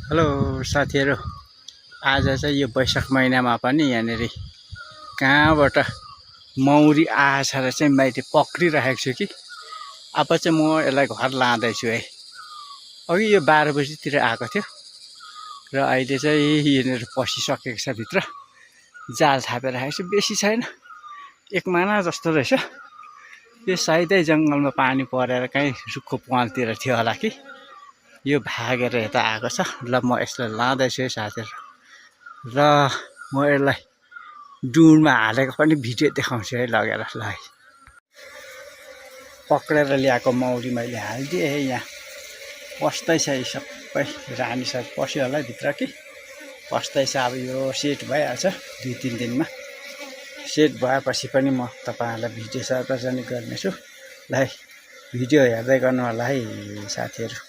Hello साथीहरु, आज चाहिँ यो वैशाख महिनामा पनि यहाँनेरि कहाँबाट मौरी आएछ र चाहिँ मैले पक्रिरहेको छु कि अब चाहिँ म यसलाई घर लाँदैछु है। अघि यो 12 बजीतिर आएको थियो र अहिले चाहिँ यहाँनेर पसिसकेको छ भित्र। जाल छापेर राखेको छु, बेसी छैन, 1 माना जस्तो रहेछ। यो सायदै जङ्गलमा पानी परेर कहीँ रुखको प्वालतिर थियो होला कि यो भागेर यता आएको छ। ल म यसलाई लाँदैछु है साथीहरु, र म यसलाई डुँडमा हालेको पनि भिडियो देखाउँछु है लगेर। ल है, पक्रेर ल्याएको मौरी मैले हालिदिएँ है। यहाँ पस्दैछ है, सबै रानी सब पस्यो होला भित्र कि पस्दैछ। अब यो सेट भइहाल्छ 2-3 दिनमा। सेट भएपछि पनि म तपाईहरुलाई भिडियो सार्वजनिक गर्नेछु। ल है, भिडियो हेर्दै गर्नु होला है साथीहरु।